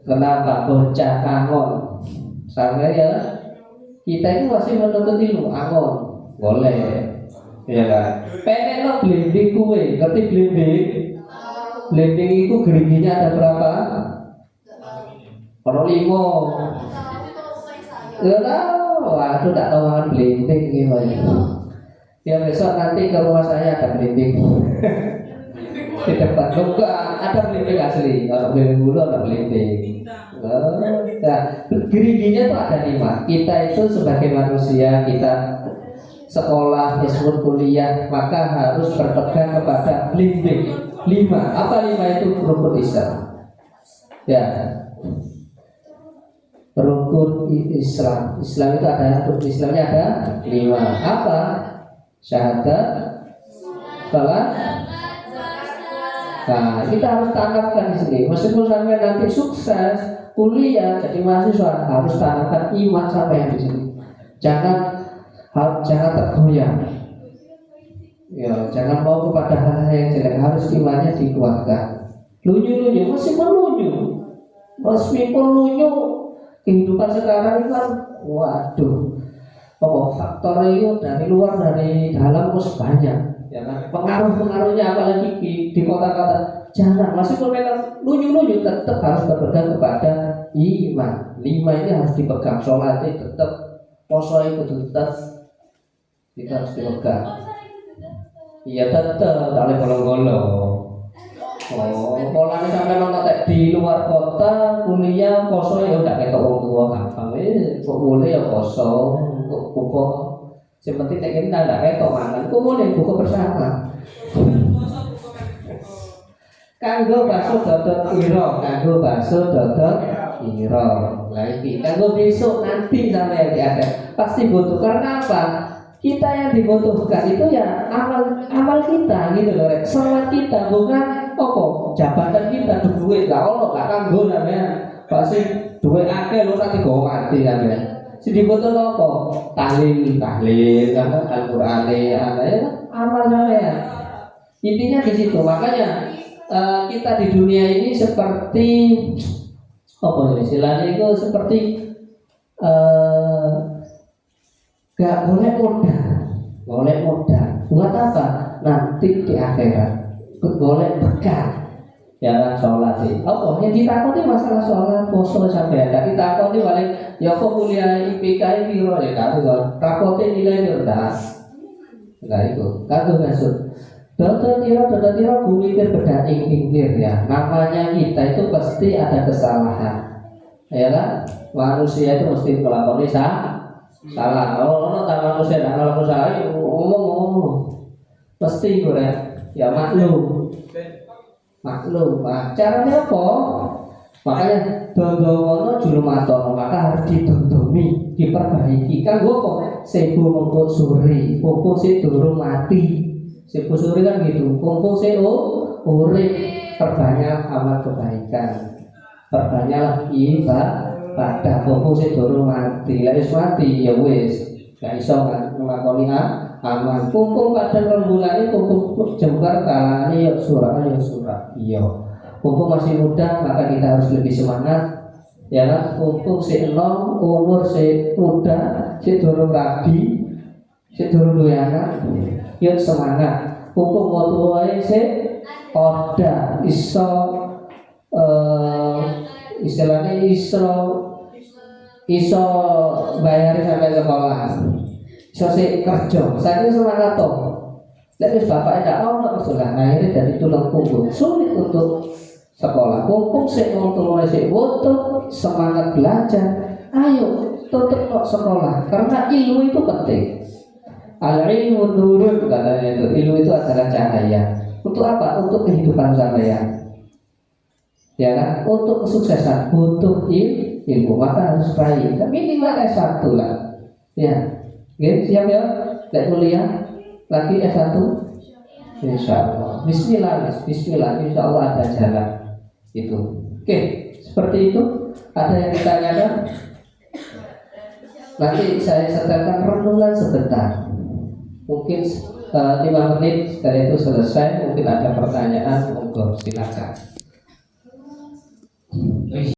kenapa bocah angon? Sampai ya kita itu masih menuntut ilmu angon, boleh, ya kan? Pengen lo beli gue, ngerti blending? Blending itu geriginya ada berapa? Kalau 5. Ya tahu, waduh tak tahu kan blending gimana. Ya besok nanti ke rumah saya ada blending di depan. Enggak, ada blending asli. Kalau blending dulu ada blending. Nah, geriginya itu ada 5. Kita itu sebagai manusia, kita sekolah, meskipun kuliah, maka harus berpegang kepada blending 5. Apa 5 itu? Rukun Islam. Ya, rukun Islam. Islam itu ada, rukun Islamnya ada 5. Apa? Syahadat, salat. Nah, kita harus tanamkan di sini. Meskipun sampai nanti sukses kuliah jadi mahasiswa, harus tanamkan iman sampai di sini. Jangan tergoyah. Ya, jangan mau kepada hal yang jelek, harus imannya dikuatkan. Lunyu meskipun lunyu, kehidupan sekarang itu kan, waduh. Faktor itu dari luar dari dalam terus banyak, ya kan? Pengaruhnya apalagi di kota-kota. Jangan, meskipun memang lunyu tetap harus berpegang kepada iman. 5 ini harus dipegang. Sholat itu tetap, poso itu tetap kita harus dipegang. Iya tetap, tak bolong-bolong. Polanya sampai nonton di luar kota kuliah poso ya udah kayak orang tua gampang. Kok boleh ya poso. Buka seperti teknik nggak kayak tomangan, kok boleh buka bersama. Kanggo bakso dodot iro, lagi kanggo besok nanti sampai yang di akhir pasti butuh. Karena apa? Kita yang dibutuhkan itu ya amal kita gitu loh, sholat kita, bukan jabatan kita, duit lah, gak kanggo namanya pasti duit akeh lo nanti go mati namanya. Si dibutuh apa? Tahlil, Al-Qur'an ya, amalnya ya. Intinya di situ. Makanya kita di dunia ini seperti apa istilahnya itu seperti eh, gak boleh modal. Buat apa? Nanti di akhirat boleh bekal. Ya kan sholat sih. Oh, yang ditakoni masalah sholat, poso sampai ada ditakoni paling ya kok kuliah IPK piro ya kan kok takote nilai rendah. Nah itu, kagak maksud. Dodo tiro bumi berbeda pinggir ya. Namanya kita itu pasti ada kesalahan. Ya kan? Manusia itu mesti melakukan salah. Kalau tak manusia tidak melakukan salah, ngomong. Pasti itu ya maklum. Nah, caranya apa? Makanya dondowono julumatono, maka harus didondomi, diperbaiki. Kan gua kok sebu mengko suri, popo se durung mati. Sebu suri kan gitu. Popo se urip, perbanyak amal kebaikan. Perbanyak ibadah. Popo se durung mati. Lah wis mati ya wis. Gak iso kan nglakoni aman. Kumpul kadang rembulannya kumpul jembar kalane ya surah. Iya. Kumpul masih muda maka kita harus lebih semangat. Ya kan? Kumpul si enom umur si muda, si durung rabi, si durung duwe anak, yuk semangat. Kumpul mau tuwae si oda iso istilahnya iso bayar sampai sekolah. Sose kerja, saya semangat toh. Jadi bapak tidak mau sudah akhirnya dari tulang punggung sulit untuk sekolah. Punggung saya untuk mulai saya butuh semangat belajar. Ayo tutup kok sekolah karena ilmu itu penting. Al ilmu nurun katanya itu. Ilmu itu adalah cahaya. Untuk apa? Untuk kehidupan sampeyan. Ya kan? Untuk kesuksesan butuh ilmu maka harus raih. Minimal S1 lah. Ya. Oke, siap ya? Tidak kuliah lagi S1? Insya Allah. Bismillah, Insya Allah ada jalan itu. Oke, seperti itu. Ada yang ditanyakan? Nanti saya sertakan renungan sebentar. Mungkin 5 menit setelah itu selesai. Mungkin ada pertanyaan, monggo silakan.